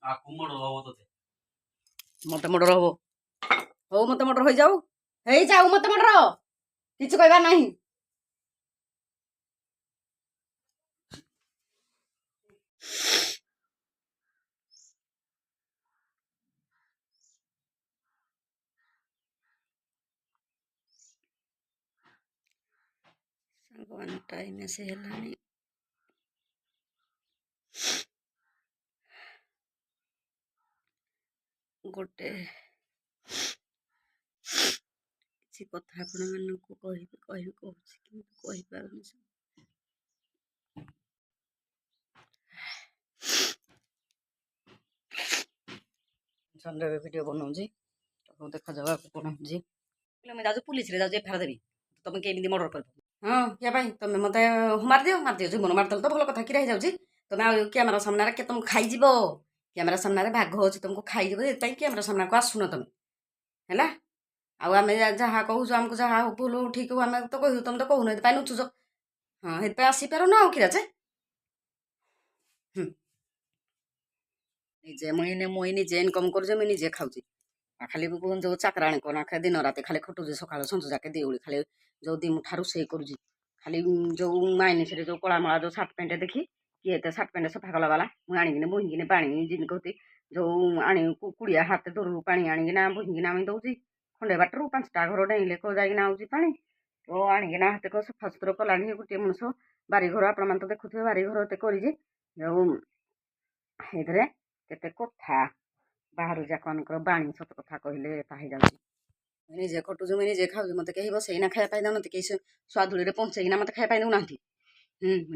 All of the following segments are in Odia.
मत मर्डर हम हो मत मर्डर हो जाऊ मत मर्डर किसी कहबार नहीं टाइम से है गोटे କିଛି କଥା ଆପଣମାନଙ୍କୁ କହୁଛି କିନ୍ତୁ କହିପାରୁନି ସନ୍ଧ୍ୟାରେ ଭିଡ଼ିଓ ବନାଉଛି ଦେଖାଯାଉ ଆଗକୁ କ'ଣ ହେଉଛି ମୁଁ ଯାଉଛି ପୁଲିସରେ ଯାଉଛି ଏଫଆଇଆର ଦେବି ତମେ କେମିତି ମର୍ଡର କରିବ ହଁ କିଆ ପାଇଁ ତମେ ମତେ ମାରିଦିଅ ଜୀବନ ମାରିଦେଲେ ତ ଭଲ କଥା କିରା ହେଇଯାଉଛି ତମେ ଆଉ କ୍ୟାମେରା ସାମ୍ନାରେ କେ ତମକୁ ଖାଇଯିବ କ୍ୟାମେରା ସାମ୍ନାରେ ବାଘ ଅଛି ତମକୁ ଖାଇଯିବ ସେଥିପାଇଁ କ୍ୟାମେରା ସାମ୍ନାକୁ ଆସୁନ ତମେ ହେଲା ଆଉ ଆମେ ଯାହା କହୁଛୁ ଆମକୁ ଯାହା ଭୁଲ ଠିକ ହଉ ଆମେ ତ କହିବୁ ତମେ ତ କହୁନ ସେଥିପାଇଁ ଲୁଚୁଛ ହଁ ସେଥିପାଇଁ ଆସିପାରୁନ ଆଉ କିରା ଯେ ମୁଇଁ ନିଜେ ଇନକମ୍ କରୁଛି ମୁଇଁ ନିଜେ ଖାଉଛି ଖାଲି ଯୋଉ ଚାକରାଣୀ କନା ଖାଲି ଦିନ ରାତି ଖାଲି ଖଟୁଛି ସକାଳୁ ସଞ୍ଜ ଯାକେ ଦିଉଳି ଖାଲି ଯୋଉ ଦି ମୁଠା ରୋଷେଇ କରୁଛି ଖାଲି ଯୋଉ ମାଇନିସରେ ଯୋଉ କଳାମଳା ଯୋଉ ସାର୍ଟ ପ୍ୟାଣ୍ଟ ଦେଖି କିଏ ଏତେ ସାର୍ଟ ପ୍ୟାଣ୍ଟ ସଫା କଲା ବାଲା ମୁଁ ଆଣିକିନି ବୋହିକିନି ପାଣି ଯେମିତି କହୁଛି ଯୋଉ ଆଣି କୁଡ଼ିଆ ହାତ ଦୂରରୁ ପାଣି ଆଣିକିନା ବୋହିକିନା ଆମେ ଦଉଛି ଖଣ୍ଡେ ବାଟରୁ 5ଟା ଘର ଡେଇଁଲେ ଯାଇକିନା ଆଉଛି ପାଣି ତ ଆଣିକିନା ହାତେ ସଫାସୁତୁରା କଲାଣି ଗୋଟିଏ ମଣିଷ ବାରିଘର ଆପଣମାନେ ତ ଦେଖୁଥିବେ ବାରିଘର ଏତେ କରିଛି ଯୋଉ ସେଇଥିରେ କେତେ କଥା ବାହାରୁ ଯାକମାନଙ୍କର ବାଣୀ ସତ କଥା କହିଲେ ତା ହେଇଯାଉଛି ନିଜେ ଖଟୁଛୁ ମୁଁ ନିଜେ ଖାଉଛି ମତେ କେହି ବସେଇକିନା ଖାଇବା ପାଇଁ ଦେଉନାହାନ୍ତି କେହି ସ୍ୱାଦୁଳିରେ ପହଞ୍ଚେଇକିନା ମତେ ଖାଇବା ପାଇଁ ଦେଉନାହାନ୍ତି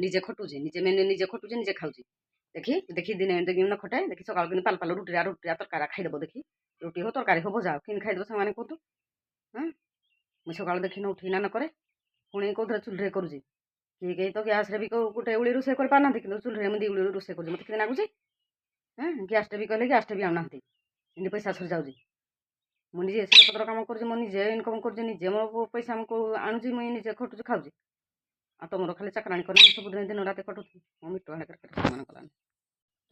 ନିଜେ ଖଟୁଛି ନିଜେ ଖଟୁଛି ନିଜେ ଖାଉଛି ଦେଖି ଦିନେ ନ ଖଟେ ଦେଖି ସକାଳୁ କିନ୍ତୁ ପାଲ ରୁଟିରା ତରକାରୀ ଖାଇଦେବ ଦେଖି ରୁଟି ହଉ ତରକାରୀ ହଉ ଭଜା କେମିତି ଖାଇଦେବ ସେମାନେ କୁହନ୍ତୁ ମୁଁ ସକାଳୁ ଦେଖିନ ଉଠିକିନା ନ କରେ ପୁଣି କୋଉଥିରେ ଚୁଲିରେ କରୁଛି କେହି ତ ଗ୍ୟାସ୍ରେ ବି ଗୋଟେ ଉଳି ରୋଷେଇ କରିପାରୁନାହାନ୍ତି କିନ୍ତୁ ଚୁଲିରେ ମୁଁ 2 ଉଳି ରୋଷେଇ କରୁଛି ମତେ କେତେ ଲାଗୁଛି ଗ୍ୟାସ୍ଟେ ବି କହିଲେ ଗ୍ୟାସ୍ଟେ ବି ଆଣୁନାହାନ୍ତି ଏମିତି ପଇସା ସରିଯାଉଛି ମୁଁ ନିଜେ ପତ୍ର କାମ କରୁଛି ମୁଁ ନିଜେ ଇନକମ୍ କରୁଛି ନିଜେ ମୋ ପଇସା ମୁଁ ଆଣୁଛି ମୁଁ ନିଜେ ଖଟୁଛି ଖାଉଛି ଆଉ ତମର ଖାଲି ଚାକରାଣୀ କରି ସବୁଦିନ ଦିନ ରାତି ଖଟୁଛି ମୋ ମିଟୁ ହାଣ୍ଡେ କେତେ ସମାନ କଲାନି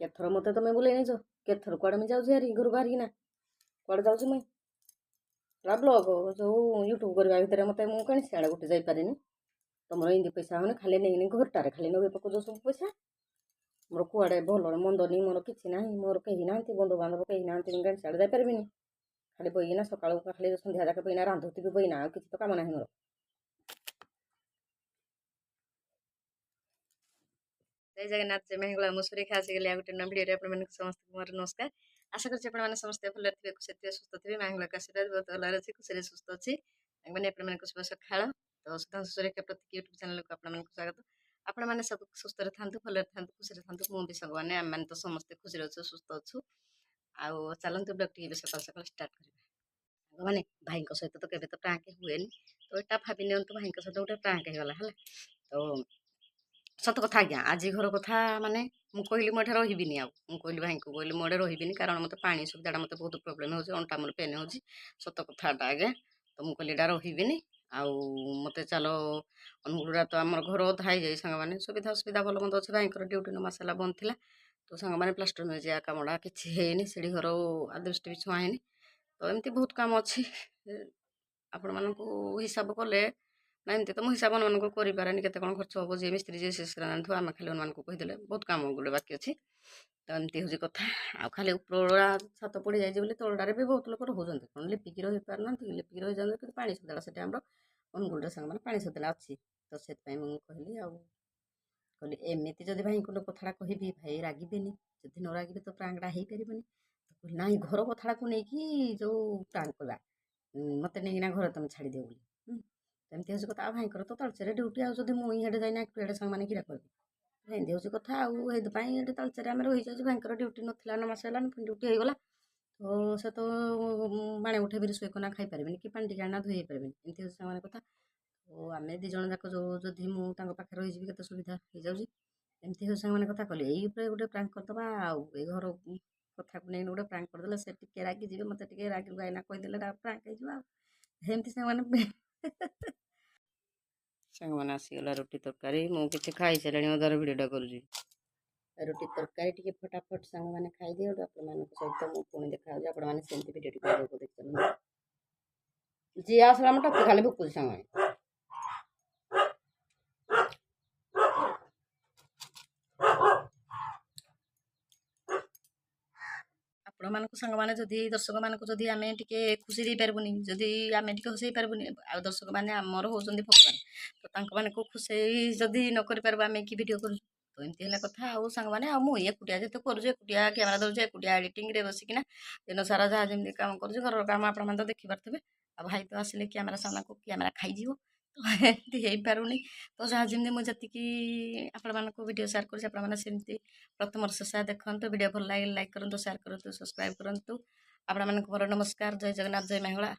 କେଥର ମତେ ତମେ ବୁଲେଇ ନେଇଛ କେଥର କୁଆଡ଼େ ମୁଁ ଯାଉଛି ହାରି ଘରୁ ବାହାରିକିନା କୁଆଡ଼େ ଯାଉଛି ମୁଇଁ ବ୍ଲଗ୍ ଯୋଉ ୟୁଟ୍ୟୁବ୍ କରିବା ଭିତରେ ମତେ ମୁଁ କାହିଁ ସିଆଡ଼େ ଗୋଟେ ଯାଇପାରିନି ତମର ଏମିତି ପଇସା ହେଉନି ଖାଲି ନେଇକିନି ଘରଟାରେ ଖାଲି ନଗେଇ ପକାଉଛ ସବୁ ପଇସା ମୋର କୁଆଡ଼େ ଭଲ ମନ୍ଦ ନି ମୋର କିଛି ନାହିଁ ମୋର କେହି ନାହାନ୍ତି ବନ୍ଧୁବାନ୍ଧବ କେହି ନାହାନ୍ତି ମୁଁ କାହିଁ ସିଆଡ଼େ ଯାଇପାରିବିନି ଖାଲି ବଇକିନା ସକାଳୁ ଖାଲି ସନ୍ଧ୍ୟା ଯାକେ ବଇନା ରାନ୍ଧୁଥିବି ବଇନା ଆଉ କିଛି ତ କାମ ନାହିଁ ମୋର ଜୟ ଜଗନ୍ନାଥ ଜୟ ମେହେଙ୍ଗଳା ମୁଁ ସୁରେଖା ଆସିଗଲି ଆଉ ଗୋଟେ ନୂଆ ଭିଡ଼ିଓରେ ଆପଣମାନଙ୍କୁ ସମସ୍ତଙ୍କୁ ମୋର ନମସ୍କାର ଆଶା କରୁଛି ଆପଣମାନେ ସମସ୍ତେ ଭଲରେ ଥିବେ ଖୁସିରେ ଥିବେ ସୁସ୍ଥ ଥିବେ ମାହେଙ୍ଗଳାଙ୍କ ଆଶୀର୍ବାଦ ବହୁତ ଭଲରେ ଅଛି ଖୁସିରେ ସୁସ୍ଥ ଅଛି ମାନେ ଆପଣମାନଙ୍କୁ ଶୁଭ ସକାଳ ତ ସୁଧାଂଶୁ ସୁରେଖା ପ୍ରତି ୟୁଟ୍ୟୁବ୍ ଚ୍ୟାନେଲକୁ ଆପଣମାନଙ୍କୁ ସ୍ୱାଗତ ଆପଣମାନେ ସବୁ ସୁସ୍ଥରେ ଥାନ୍ତୁ ଭଲରେ ଥାନ୍ତୁ ଖୁସିରେ ଥାନ୍ତୁ ମୁଁ ବି ସାଙ୍ଗମାନେ ଆମେମାନେ ତ ସମସ୍ତେ ଖୁସିରେ ଅଛୁ ସୁସ୍ଥ ଅଛୁ ଆଉ ଚାଲନ୍ତୁ ବ୍ଲଗ୍ ଟିକେ ସକାଳୁ ସକାଳୁ ଷ୍ଟାର୍ଟ କରିବା ମାନେ ଭାଇଙ୍କ ସହିତ ତ କେବେ ତ ପ୍ରାଙ୍କ ହୁଏନି ତ ଏଇଟା ଭାବି ନିଅନ୍ତୁ ଭାଇଙ୍କ ସହିତ ଗୋଟେ ପ୍ରାଙ୍କ ହେଇଗଲା ହେଲା ତ ସତ କଥା ଆଜ୍ଞା ଆଜି ଘର କଥା ମାନେ ମୁଁ କହିଲି ମୁଁ ଏଠି ରହିବିନି ଆଉ ମୁଁ କହିଲି ଭାଇଙ୍କୁ କହିଲି ମୁଁ ଏଠି ରହିବିନି କାରଣ ମୋତେ ପାଣି ସୁବିଧାଟା ମୋତେ ବହୁତ ପ୍ରୋବ୍ଲେମ୍ ହେଉଛି ଅଣ୍ଟା ମୋର ପେନ୍ ହେଉଛି ସତ କଥାଟା ଆଜ୍ଞା ତ ମୁଁ କହିଲି ଏଇଟା ରହିବିନି ଆଉ ମୋତେ ଚାଲ ଅନୁଗୁଳଟା ତ ଆମର ଘର ଅଧା ହେଇଯାଇ ସାଙ୍ଗମାନେ ସୁବିଧା ଅସୁବିଧା ଭଲ ମନ୍ଦ ଅଛି ଭାଇଙ୍କର ଡ୍ୟୁଟି 9 ମାସ ହେଲା ବନ୍ଦ ଥିଲା ତ ସାଙ୍ଗମାନେ ପ୍ଲାଷ୍ଟର ମିଳିଯିବା କାମଟା କିଛି ହେଇନି ସେଠି ଘର ଆଦୃଷ୍ଟି ବି ଛୁଆଁ ହେଇନି ତ ଏମିତି ବହୁତ କାମ ଅଛି ଆପଣମାନଙ୍କୁ ହିସାବ କଲେ ନା ଏମିତି ତ ମୁଁ ହିସାବ ଅନୁମାନଙ୍କୁ କରିପାରେନି କେତେ କ'ଣ ଖର୍ଚ୍ଚ ହେବ ଯିଏ ମିସ୍ତ୍ରୀ ଯିଏ ଶେଷରେ ଜାଣିଥିବ ଆମେ ଖାଲି ଅନୁମାନଙ୍କୁ କହିଦେଲେ ବହୁତ କାମ ଗୋଟେ ବାକି ଅଛି ତ ଏମିତି ହେଉଛି କଥା ଆଉ ଖାଲି ଉପରଟା ଛାତ ପଡ଼ିଯାଇଛି ବୋଲି ତଳଟାରେ ବି ବହୁତ ଲୋକ ରହୁଛନ୍ତି କ'ଣ ଲିପିକି ରହିପାରୁନାହାନ୍ତି ଲିପିକି ରହିଯାନ୍ତି କିନ୍ତୁ ପାଣି ସୁବିଧାଟା ସେଠି ଆମର ଅନୁଗୁଳରେ ସାଙ୍ଗମାନେ ପାଣି ସୁବିଧା ଅଛି ତ ସେଥିପାଇଁ ମୁଁ କହିଲି ଏମିତି ଯଦି ଭାଇଙ୍କୁ କଥାଟା କହିବି ଭାଇ ରାଗିବେନି ଯଦି ନ ରାଗିବେ ତ ପ୍ରାଙ୍କଟା ହେଇପାରିବନି କହିଲି ନାଇଁ ଘର କଥାଟାକୁ ନେଇକି ଯେଉଁ ପ୍ରାଙ୍କ କଲା ମୋତେ ନେଇକିନା ଘରେ ତମେ ଛାଡ଼ିଦିଅ ବୋଲି ଏମିତି ହେଉଛି କଥା ଆଉ ଭାଇଙ୍କର ତ ତାଳଚେରରେ ଡ୍ୟୁଟି ଆଉ ଯଦି ମୁଁ ଇଆଡ଼େ ଯାଇନା ଏଠୁ ଇଆଡ଼େ ସାଙ୍ଗମାନେ କିରା କରିବି ଏମିତି ହେଉଛି କଥା ଆଉ ସେଇଥିପାଇଁ ଏଠି ତାଳଚେରରେ ଆମେ ରହିଯାଉଛି ଭାଇଙ୍କର ଡ୍ୟୁଟି ନଥିଲା 9 ମାସ ହେଲାନି ପୁଣି ଡ୍ୟୁଟି ହେଇଗଲା ତ ସେ ତ ପାଣି ଉଠେଇବି ରୋଷେଇ କନା ଖାଇପାରିବିନି କି ପାଣି ଟିକେ ଆଣିନା ଧୋଇ ହେଇପାରିବିନି ଏମିତି ହେଉଛି ସାଙ୍ଗମାନେ କଥା ତ ଆମେ 2 ଜଣ ଯାକ ଯଦି ମୁଁ ତାଙ୍କ ପାଖରେ ରହିଯିବି କେତେ ସୁବିଧା ହେଇଯାଉଛି ଏମିତି ହେଉଛି ସାଙ୍ଗମାନେ କଥା କହିଲେ ଏଇ ଉପରେ ଗୋଟେ ପ୍ରାଙ୍କ କରିଦେବା ଆଉ ଏଇ ଘର କଥାକୁ ନେଇ ଗୋଟେ ପ୍ରାଙ୍କ କରିଦେଲେ ସେ ଟିକେ ରାଗିଯିବେ ମୋତେ ଟିକେ ରାଗି ଗାଇନା କହିଦେଲେ ପ୍ରାଙ୍କ ହେଇଯିବ ଆଉ ଏମିତି ସାଙ୍ଗମାନେ ସାଙ୍ଗମାନେ ଆସିଗଲା ରୁଟି ତରକାରୀ ମୁଁ କିଛି ଖାଇସାରିଲିଣି ଅଧାର ଭିଡ଼ିଓଟା କରୁଛି ରୁଟି ତରକାରୀ ଟିକେ ଫଟାଫଟ ସାଙ୍ଗମାନେ ଖାଇଦିଅ। ଆପଣମାନଙ୍କ ସହିତ ମୁଁ ପୁଣି ଦେଖାଯାଉଛି। ଆପଣମାନେ ସେମିତି ଭିଡ଼ିଓଟି କରିବାକୁ ଦେଖି ଚାଲନ୍ତୁ। ଯିଏ ଆସିଲା ଆମ ଟପି ଖାଲି ଭୁକୁଛି ସାଙ୍ଗମାନେ। ଆପଣମାନଙ୍କୁ ସାଙ୍ଗମାନେ ଯଦି ଦର୍ଶକମାନଙ୍କୁ ଯଦି ଆମେ ଟିକେ ଖୁସି ଦେଇପାରିବୁନି, ଯଦି ଆମେ ଟିକେ ହସେଇ ପାରିବୁନି, ଆଉ ଦର୍ଶକମାନେ ଆମର ହେଉଛନ୍ତି ଭଗବାନ, ତ ତାଙ୍କମାନଙ୍କୁ ଖୁସି ଯଦି ନ କରିପାରିବୁ ଆମେ କି ଭିଡ଼ିଓ କରୁଛୁ। ତ ଏମିତି ହେଲା କଥା। ଆଉ ସାଙ୍ଗମାନେ ଆଉ ମୁଁ ଏକୁଟିଆ ଯେତେ କରୁଛି, ଏକୁଟିଆ କ୍ୟାମେରା ଧରୁଛି, ଏକୁଟିଆ ଏଡ଼ିଟିଂରେ ବସିକିନା ଦିନ ସାରା ଯାହା ଯେମିତି କାମ କରୁଛି, ଘରର କାମ ଆପଣମାନେ ତ ଦେଖିପାରୁଥିବେ। ଆଉ ଭାଇ ତ ଆସିଲେ କ୍ୟାମେରା ସାମ୍ନାକୁ କ୍ୟାମେରା ଖାଇଯିବ, ତ ଏମିତି ହେଇପାରୁନି। ତ ଯାହା ଯେମିତି ମୁଁ ଯେତିକି ଆପଣମାନଙ୍କୁ ଭିଡ଼ିଓ ସେୟାର କରୁଛି, ଆପଣମାନେ ସେମିତି ପ୍ରଥମରୁ ଶେଷ ଯାଏଁ ଦେଖନ୍ତୁ। ଭିଡ଼ିଓ ଭଲ ଲାଗିଲେ ଲାଇକ୍ କରନ୍ତୁ, ସେୟାର କରନ୍ତୁ, ସବସ୍କ୍ରାଇବ୍ କରନ୍ତୁ। ଆପଣମାନଙ୍କୁ ମୋର ନମସ୍କାର। ଜୟ ଜଗନ୍ନାଥ, ଜୟ ମଙ୍ଗଳା।